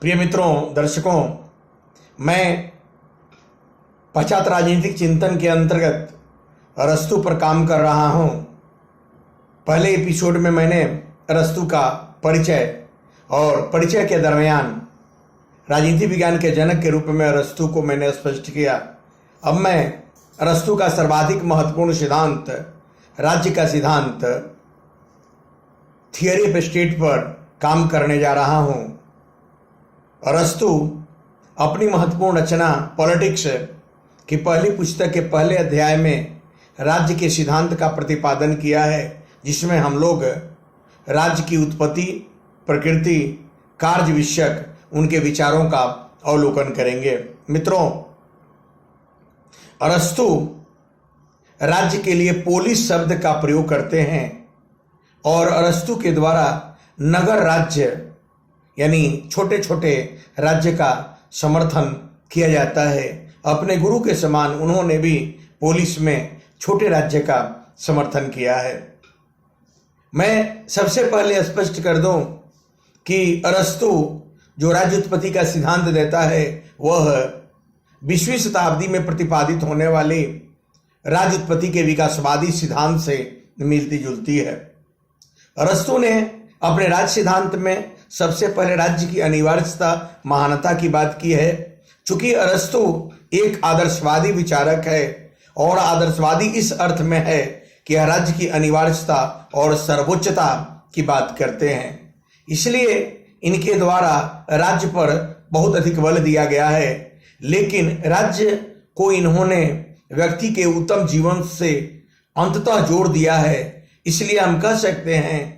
प्रिय मित्रों, दर्शकों, मैं पश्चात राजनीतिक चिंतन के अंतर्गत अरस्तु पर काम कर रहा हूं। पहले एपिसोड में मैंने अरस्तु का परिचय और परिचय के दरमियान राजनीति विज्ञान के जनक के रूप में अरस्तु को मैंने स्पष्ट किया। अब मैं अरस्तु का सर्वाधिक महत्वपूर्ण सिद्धांत, राज्य का सिद्धांत, थियरी ऑफ स्टेट पर काम करने जा रहा हूं। अरस्तु अपनी महत्वपूर्ण रचना पॉलिटिक्स की पहली पुस्तक के पहले अध्याय में राज्य के सिद्धांत का प्रतिपादन किया है, जिसमें हम लोग राज्य की उत्पत्ति, प्रकृति, कार्य विषयक उनके विचारों का अवलोकन करेंगे। मित्रों, अरस्तु राज्य के लिए पोलिस शब्द का प्रयोग करते हैं और अरस्तु के द्वारा नगर राज्य यानी छोटे छोटे राज्य का समर्थन किया जाता है। अपने गुरु के समान उन्होंने भी पोलिस में छोटे राज्य का समर्थन किया है। मैं सबसे पहले स्पष्ट कर दूं कि अरस्तु जो राज्य उत्पत्ति का सिद्धांत देता है वह 20वीं शताब्दी में प्रतिपादित होने वाले राज्य उत्पत्ति के विकासवादी सिद्धांत से मिलती जुलती है। अरस्तु ने अपने राज्य सिद्धांत में सबसे पहले राज्य की अनिवार्यता, महानता की बात की है। चूंकि अरस्तु एक आदर्शवादी विचारक है और आदर्शवादी इस अर्थ में है कि यह राज्य की अनिवार्यता और सर्वोच्चता की बात करते हैं, इसलिए इनके द्वारा राज्य पर बहुत अधिक बल दिया गया है। लेकिन राज्य को इन्होंने व्यक्ति के उत्तम जीवन से अंततः जोड़ दिया है। इसलिए हम कह सकते हैं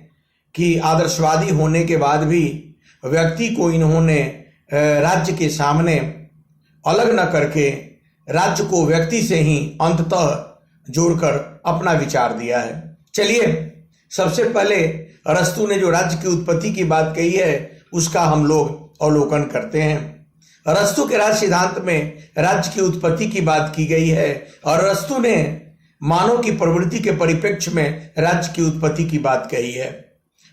कि आदर्शवादी होने के बाद भी व्यक्ति को इन्होंने राज्य के सामने अलग न करके राज्य को व्यक्ति से ही अंततः जोड़कर अपना विचार दिया है। चलिए, सबसे पहले अरस्तु ने जो राज्य की उत्पत्ति की बात कही है उसका हम लोग अवलोकन करते हैं। अरस्तु के राज्य सिद्धांत में राज्य की उत्पत्ति की बात की गई है और अरस्तु ने मानव की प्रवृत्ति के परिप्रेक्ष्य में राज्य की उत्पत्ति की बात कही है।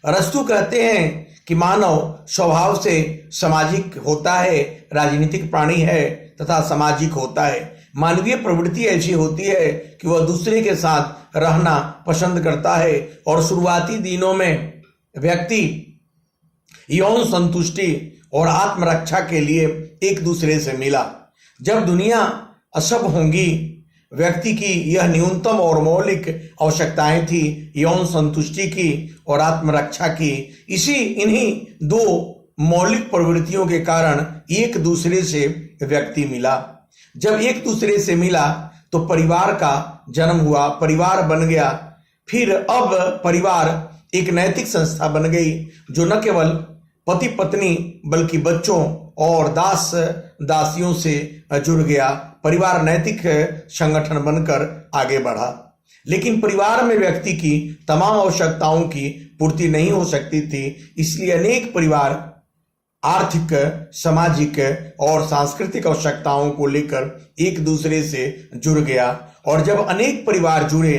अरस्तु कहते हैं कि मानव स्वभाव से सामाजिक होता है, राजनीतिक प्राणी है तथा सामाजिक होता है। मानवीय प्रवृत्ति ऐसी होती है कि वह दूसरे के साथ रहना पसंद करता है और शुरुआती दिनों में व्यक्ति यौन संतुष्टि और आत्मरक्षा के लिए एक दूसरे से मिला। जब दुनिया असभ होंगी, व्यक्ति की यह न्यूनतम और मौलिक आवश्यकताएं थी, यौन संतुष्टि की और आत्मरक्षा की। इन्हीं दो मौलिक प्रवृत्तियों के कारण एक दूसरे से व्यक्ति मिला। जब एक दूसरे से मिला तो परिवार का जन्म हुआ, परिवार बन गया। फिर अब परिवार एक नैतिक संस्था बन गई जो न केवल पति पत्नी बल्कि बच्चों और दास दासियों से जुड़ गया। परिवार नैतिक संगठन बनकर आगे बढ़ा। लेकिन परिवार में व्यक्ति की तमाम आवश्यकताओं की पूर्ति नहीं हो सकती थी, इसलिए अनेक परिवार आर्थिक, सामाजिक और सांस्कृतिक आवश्यकताओं को लेकर एक दूसरे से जुड़ गया। और जब अनेक परिवार जुड़े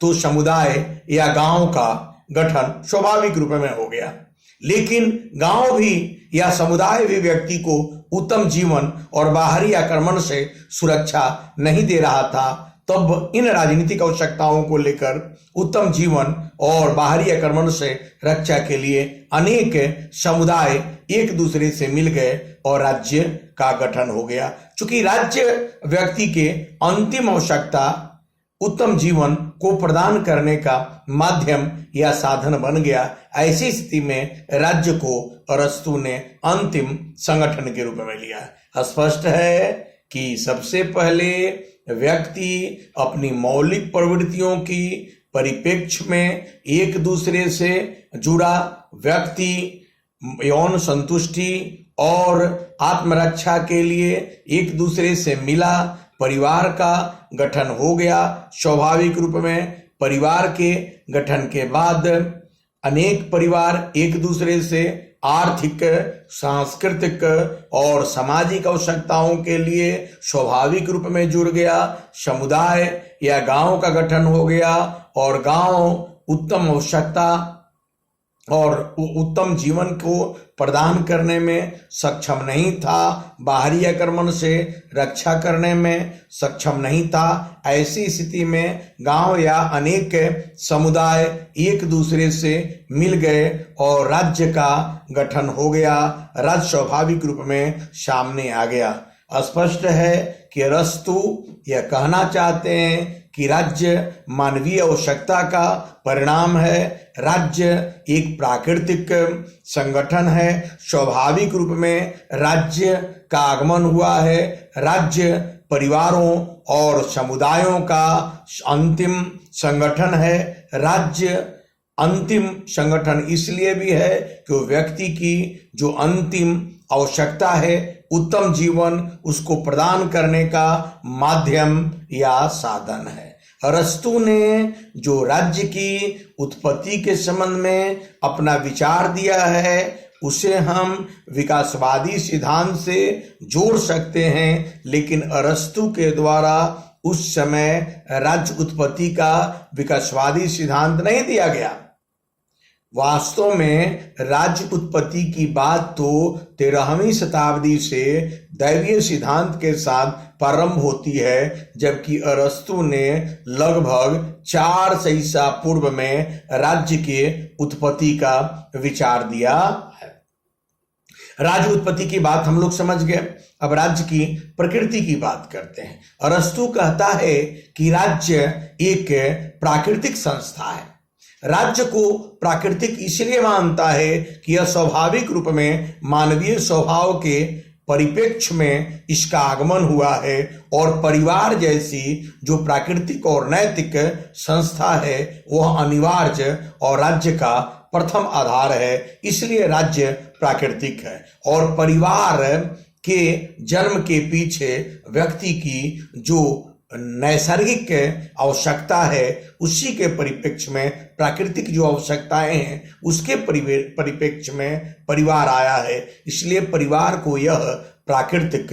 तो समुदाय या गांव का गठन स्वाभाविक रूप में हो गया। लेकिन गांव भी या समुदाय भी व्यक्ति को उत्तम जीवन और बाहरी आक्रमण से सुरक्षा नहीं दे रहा था। तब इन राजनीतिक आवश्यकताओं को लेकर उत्तम जीवन और बाहरी आक्रमण से रक्षा के लिए अनेक समुदाय एक दूसरे से मिल गए और राज्य का गठन हो गया। चूंकि राज्य व्यक्ति के अंतिम आवश्यकता उत्तम जीवन को प्रदान करने का माध्यम या साधन बन गया, ऐसी स्थिति में राज्य को अरस्तु ने अंतिम संगठन के रूप में लिया। स्पष्ट है कि सबसे पहले व्यक्ति अपनी मौलिक प्रवृत्तियों की परिप्रेक्ष्य में एक दूसरे से जुड़ा। व्यक्ति यौन संतुष्टि और आत्मरक्षा के लिए एक दूसरे से मिला, परिवार का गठन हो गया। स्वाभाविक रूप में परिवार के गठन के बाद अनेक परिवार एक दूसरे से आर्थिक, सांस्कृतिक और सामाजिक आवश्यकताओं के लिए स्वाभाविक रूप में जुड़ गया। समुदाय या गांव का गठन हो गया और गांव उत्तम आवश्यकता और उत्तम जीवन को प्रदान करने में सक्षम नहीं था, बाहरी आक्रमण से रक्षा करने में सक्षम नहीं था। ऐसी स्थिति में गांव या अनेक समुदाय एक दूसरे से मिल गए और राज्य का गठन हो गया। राज्य स्वाभाविक रूप में सामने आ गया। स्पष्ट है कि अरस्तु यह कहना चाहते हैं कि राज्य मानवीय आवश्यकता का परिणाम है। राज्य एक प्राकृतिक संगठन है। स्वाभाविक रूप में राज्य का आगमन हुआ है। राज्य परिवारों और समुदायों का अंतिम संगठन है। राज्य अंतिम संगठन इसलिए भी है कि वो व्यक्ति की जो अंतिम आवश्यकता है, उत्तम जीवन, उसको प्रदान करने का माध्यम या साधन है। अरस्तु ने जो राज्य की उत्पत्ति के संबंध में अपना विचार दिया है, उसे हम विकासवादी सिद्धांत से जोड़ सकते हैं, लेकिन अरस्तु के द्वारा उस समय राज्य उत्पत्ति का विकासवादी सिद्धांत नहीं दिया गया। वास्तव में राज्य उत्पत्ति की बात तो 13वीं शताब्दी से दैवीय सिद्धांत के साथ प्रारंभ होती है, जबकि अरस्तु ने लगभग 400 ईसा पूर्व में राज्य के उत्पत्ति का विचार दिया है। राज्य उत्पत्ति की बात हम लोग समझ गए। अब राज्य की प्रकृति की बात करते हैं। अरस्तु कहता है कि राज्य एक प्राकृतिक संस्था है। राज्य को प्राकृतिक इसलिए मानता है कि यह स्वाभाविक रूप में मानवीय स्वभाव के परिप्रेक्ष्य में इसका आगमन हुआ है और परिवार जैसी जो प्राकृतिक और नैतिक संस्था है वह अनिवार्य और राज्य का प्रथम आधार है। इसलिए राज्य प्राकृतिक है और परिवार के जन्म के पीछे व्यक्ति की जो नैसर्गिक आवश्यकता है उसी के परिप्रेक्ष्य में प्राकृतिक जो आवश्यकताएं हैं उसके परिप्रेक्ष्य में परिवार आया है। इसलिए परिवार को यह प्राकृतिक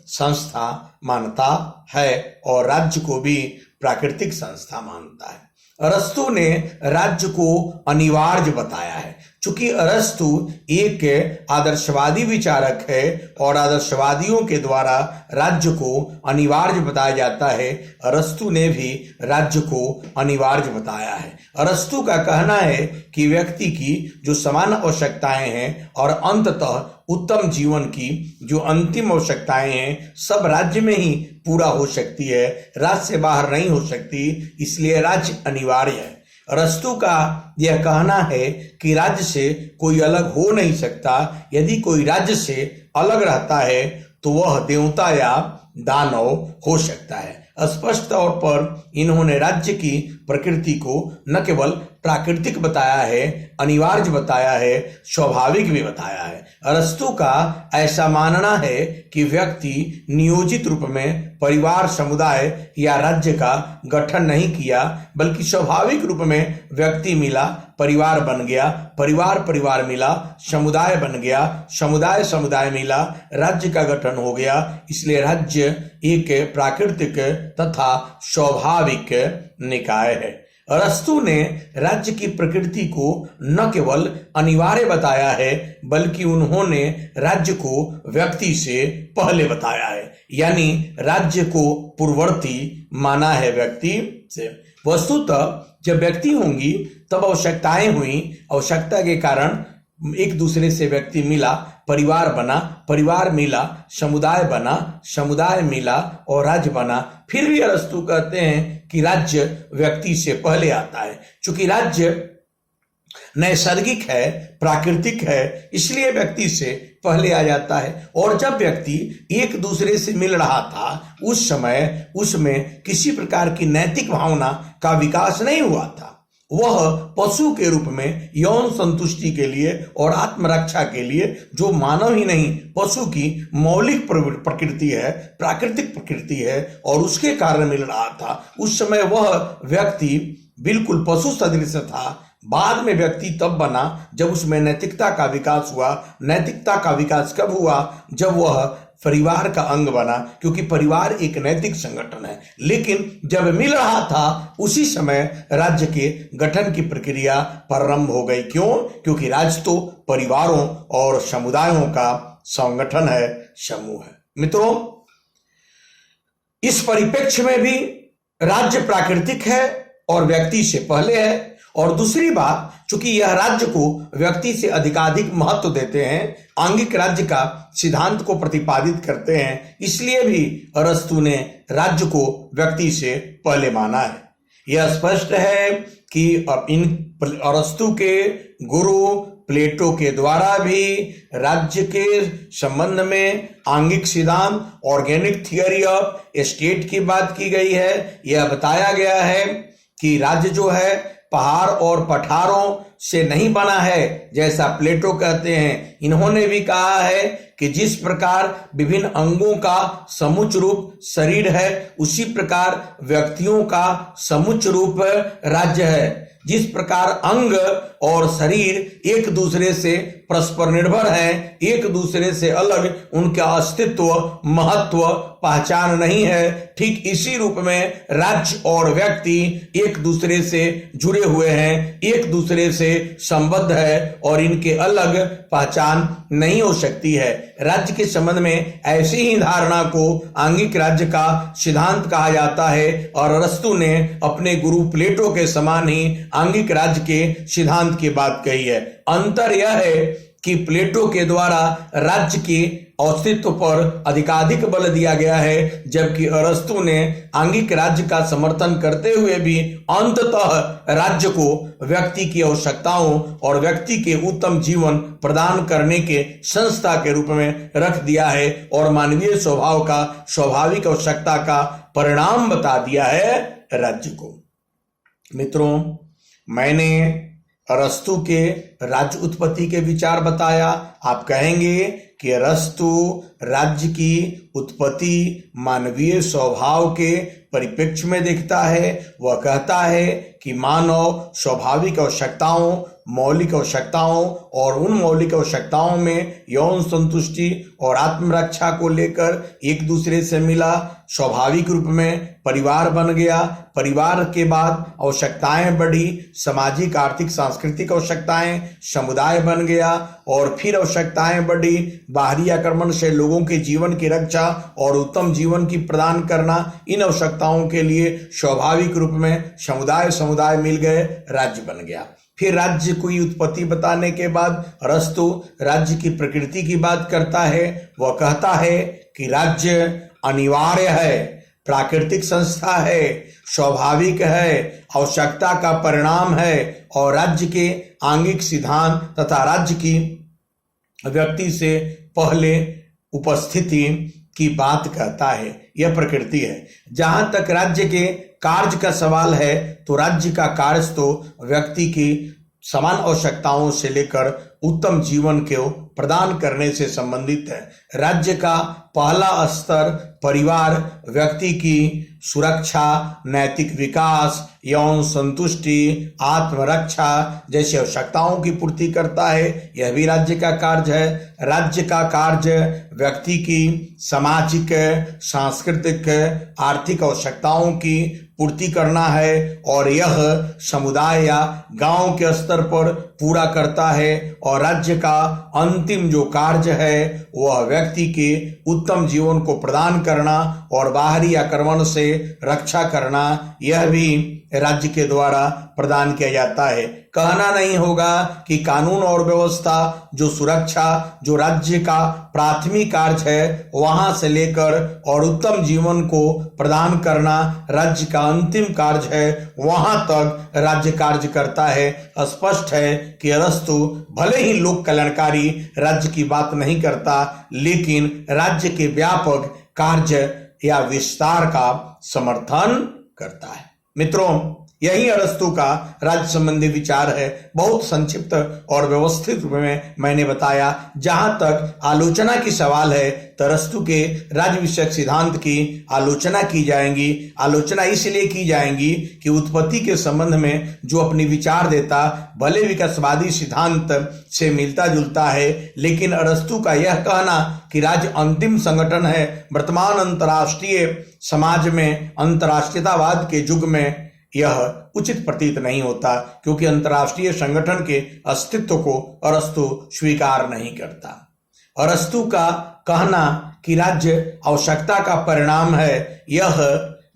संस्था मानता है और राज्य को भी प्राकृतिक संस्था मानता है। अरस्तु ने राज्य को अनिवार्य बताया है। चूंकि अरस्तु एक आदर्शवादी विचारक है और आदर्शवादियों के द्वारा राज्य को अनिवार्य बताया जाता है, अरस्तु ने भी राज्य को अनिवार्य बताया है। अरस्तु का कहना है कि व्यक्ति की जो समान आवश्यकताएं हैं और अंततः उत्तम जीवन की जो अंतिम आवश्यकताएं हैं सब राज्य में ही पूरा हो सकती है, राज्य से बाहर नहीं हो सकती। इसलिए राज्य अनिवार्य है। अरस्तु का यह कहना है कि राज्य से कोई अलग हो नहीं सकता। यदि कोई राज्य से अलग रहता है तो वह देवता या दानव हो सकता है। स्पष्ट तौर पर इन्होंने राज्य की प्रकृति को न केवल प्राकृतिक बताया है, अनिवार्य बताया है, स्वाभाविक भी बताया है। अरस्तु का ऐसा मानना है कि व्यक्ति नियोजित रूप में परिवार, समुदाय या राज्य का गठन नहीं किया, बल्कि स्वाभाविक रूप में व्यक्ति मिला, परिवार बन गया, परिवार मिला, समुदाय बन गया, समुदाय मिला, राज्य का गठन हो गया। इसलिए राज्य एक प्राकृतिक तथा स्वाभाविक निकाय है। अरस्तु ने राज्य की प्रकृति को न केवल अनिवार्य बताया है, बल्कि उन्होंने राज्य को व्यक्ति से पहले बताया है, यानी राज्य को पूर्ववर्ती माना है व्यक्ति से। वस्तुतः जब व्यक्ति होंगी तब आवश्यकताएं हुई, आवश्यकता के कारण एक दूसरे से व्यक्ति मिला, परिवार बना, परिवार मिला, समुदाय बना, समुदाय मिला और राज्य बना। फिर भी अरस्तु कहते हैं कि राज्य व्यक्ति से पहले आता है। चूंकि राज्य नैसर्गिक है, प्राकृतिक है, इसलिए व्यक्ति से पहले आ जाता है। और जब व्यक्ति एक दूसरे से मिल रहा था उस समय उसमें किसी प्रकार की नैतिक भावना का विकास नहीं हुआ था। वह पशु के रूप में यौन संतुष्टि के लिए और आत्मरक्षा के लिए, जो मानव ही नहीं पशु की मौलिक प्रकृति है, प्राकृतिक प्रकृति है और उसके कारण मिल रहा था, उस समय वह व्यक्ति बिल्कुल पशु सदृश था। बाद में व्यक्ति तब बना जब उसमें नैतिकता का विकास हुआ। नैतिकता का विकास कब हुआ? जब वह परिवार का अंग बना, क्योंकि परिवार एक नैतिक संगठन है। लेकिन जब मिल रहा था उसी समय राज्य के गठन की प्रक्रिया प्रारंभ हो गई। क्यों? क्योंकि राज्य तो परिवारों और समुदायों का संगठन है, समूह है। मित्रों, इस परिप्रेक्ष्य में भी राज्य प्राकृतिक है और व्यक्ति से पहले है। और दूसरी बात, चूंकि यह राज्य को व्यक्ति से अधिकाधिक महत्व देते हैं, आंगिक राज्य का सिद्धांत को प्रतिपादित करते हैं, इसलिए भी अरस्तु ने राज्य को व्यक्ति से पहले माना है। यह स्पष्ट है कि इन अरस्तु के गुरु प्लेटो के द्वारा भी राज्य के संबंध में आंगिक सिद्धांत, ऑर्गेनिक थियरी ऑफ स्टेट की बात की गई है। यह बताया गया है कि राज्य जो है पहाड़ और पठारों से नहीं बना है, जैसा प्लेटो कहते हैं। इन्होंने भी कहा है कि जिस प्रकार विभिन्न अंगों का समुच्च रूप शरीर है, उसी प्रकार व्यक्तियों का समुच्च रूप राज्य है। जिस प्रकार अंग और शरीर एक दूसरे से परस्पर निर्भर हैं, एक दूसरे से अलग उनका अस्तित्व, महत्व, पहचान नहीं है, ठीक इसी रूप में राज्य और व्यक्ति एक दूसरे से जुड़े हुए हैं, एक दूसरे से संबद्ध है और इनके अलग पहचान नहीं हो सकती है। राज्य के संबंध में ऐसी ही धारणा को आंगिक राज्य का सिद्धांत कहा जाता है और अरस्तु ने अपने गुरु प्लेटो के समान ही आंगिक राज्य के सिद्धांत की बात कही है। अंतर यह है कि प्लेटो के द्वारा राज्य के अस्तित्व पर अधिकाधिक बल दिया गया है, जबकि अरस्तु ने आंगिक राज्य का समर्थन करते हुए भी अंततः राज्य को व्यक्ति की आवश्यकताओं और व्यक्ति के उत्तम जीवन प्रदान करने के संस्था के रूप में रख दिया है और मानवीय स्वभाव का स्वाभाविक आवश्यकता का परिणाम बता दिया है राज्य को। मित्रों, मैंने अरस्तु के राज्य उत्पत्ति के विचार बताया। आप कहेंगे कि अरस्तु राज्य की उत्पत्ति मानवीय स्वभाव के परिप्रेक्ष्य में देखता है। वह कहता है कि मानव स्वाभाविक आवश्यकताओं, मौलिक आवश्यकताओं और उन मौलिक आवश्यकताओं में यौन संतुष्टि और आत्मरक्षा को लेकर एक दूसरे से मिला, स्वाभाविक रूप में परिवार बन गया। परिवार के बाद आवश्यकताएं बढ़ी, सामाजिक, आर्थिक, सांस्कृतिक आवश्यकताएं, समुदाय बन गया और फिर आवश्यकताएं बढ़ी, बाहरी आक्रमण से लोगों के जीवन की रक्षा और उत्तम जीवन की प्रदान करना। इन आवश्यकताओं के लिए स्वाभाविक रूप में समुदाय मिल गए, राज्य बन गया। फिर राज्य की उत्पत्ति बताने के बाद अरस्तु राज्य की प्रकृति की बात करता है। वह कहता है कि राज्य अनिवार्य है, प्राकृतिक संस्था है, स्वाभाविक है, आवश्यकता का परिणाम है और राज्य के आंगिक सिद्धांत तथा राज्य की व्यक्ति से पहले उपस्थिति की बात कहता है। यह प्रकृति है। जहां तक राज्य के कार्य का सवाल है, तो राज्य का कार्य तो व्यक्ति की समान आवश्यकताओं से लेकर उत्तम जीवन को प्रदान करने से संबंधित है। राज्य का पहला स्तर परिवार व्यक्ति की सुरक्षा, नैतिक विकास, यौन संतुष्टि, आत्मरक्षा जैसी आवश्यकताओं की पूर्ति करता है। यह भी राज्य का कार्य है। राज्य का कार्य व्यक्ति की सामाजिक, सांस्कृतिक, आर्थिक आवश्यकताओं की पूर्ति करना है और यह समुदाय या गांव के स्तर पर पूरा करता है। और राज्य का अंतिम जो कार्य है वह व्यक्ति के उत्तम जीवन को प्रदान करना और बाहरी आक्रमण से रक्षा करना, यह भी राज्य के द्वारा प्रदान किया जाता है। कहना नहीं होगा कि कानून और व्यवस्था, जो सुरक्षा, जो राज्य का प्राथमिक कार्य है, वहां से लेकर और उत्तम जीवन को प्रदान करना राज्य का अंतिम कार्य है, वहां तक राज्य कार्य करता है। स्पष्ट है कि अरस्तु भले ही लोक कल्याणकारी राज्य की बात नहीं करता, लेकिन राज्य के व्यापक कार्य या विस्तार का समर्थन करता है। मित्रों, यही अरस्तु का राज्य संबंधी विचार है। बहुत संक्षिप्त और व्यवस्थित रूप में मैंने बताया। जहां तक आलोचना की सवाल है तो अरस्तु के राज्य विषयक सिद्धांत की आलोचना की जाएंगी। आलोचना इसलिए की जाएंगी कि उत्पत्ति के संबंध में जो अपनी विचार देता भले विकासवादी सिद्धांत से मिलता जुलता है, लेकिन अरस्तु का यह कहना कि राज्य अंतिम संगठन है वर्तमान अंतर्राष्ट्रीय समाज में, अंतर्राष्ट्रीयतावाद के युग में यह उचित प्रतीत नहीं होता, क्योंकि अंतर्राष्ट्रीय संगठन के अस्तित्व को अरस्तु स्वीकार नहीं करता। अरस्तु का कहना कि राज्य आवश्यकता का परिणाम है, यह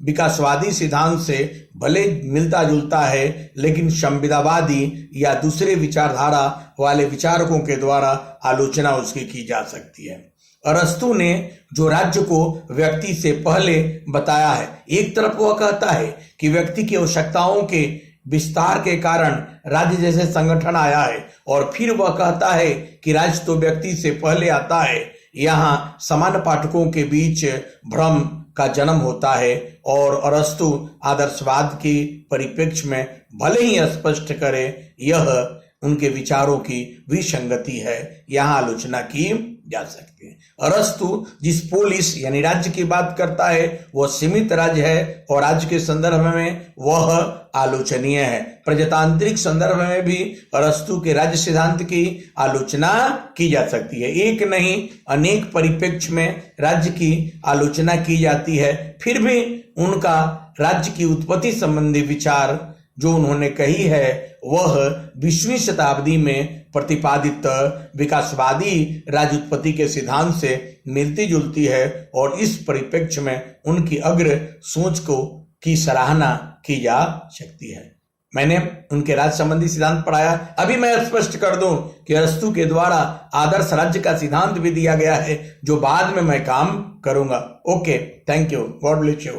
विकासवादी सिद्धांत से भले मिलता जुलता है, लेकिन संविदावादी या दूसरे विचारधारा वाले विचारकों के द्वारा आलोचना उसकी की जा सकती है। अरस्तु ने जो राज्य को व्यक्ति से पहले बताया है, एक तरफ वह कहता है कि व्यक्ति की आवश्यकताओं के विस्तार के कारण राज्य जैसे संगठन आया है, और फिर वह कहता है कि राज्य तो व्यक्ति से पहले आता है। यहाँ सामान्य पाठकों के बीच भ्रम का जन्म होता है, और अरस्तु आदर्शवाद के परिप्रेक्ष्य में भले ही स्पष्ट करे, यह उनके विचारों की विसंगति है, यहाँ आलोचना की जा सकती है। अरस्तु जिस पोलिस यानी राज्य की बात करता है वह सीमित राज्य है, और राज्य के संदर्भ में वह आलोचनीय है। प्रजातांत्रिक संदर्भ में भी अरस्तु के राज्य सिद्धांत की आलोचना की जा सकती है। एक नहीं अनेक परिप्रेक्ष्य में राज्य की आलोचना की जाती है। फिर भी उनका राज्य की उत्पत्ति संबंधी विचार जो उन्होंने कही है वह 20वीं शताब्दी में प्रतिपादित विकासवादी राज्य उत्पत्ति के सिद्धांत से मिलती जुलती है, और इस परिप्रेक्ष्य में उनकी अग्र सोच को की सराहना की जा सकती है। मैंने उनके राज्य संबंधी सिद्धांत पढ़ाया। अभी मैं स्पष्ट कर दूं कि अरस्तु के द्वारा आदर्श राज्य का सिद्धांत भी दिया गया है, जो बाद में मैं काम करूंगा। Okay, thank you, God bless you.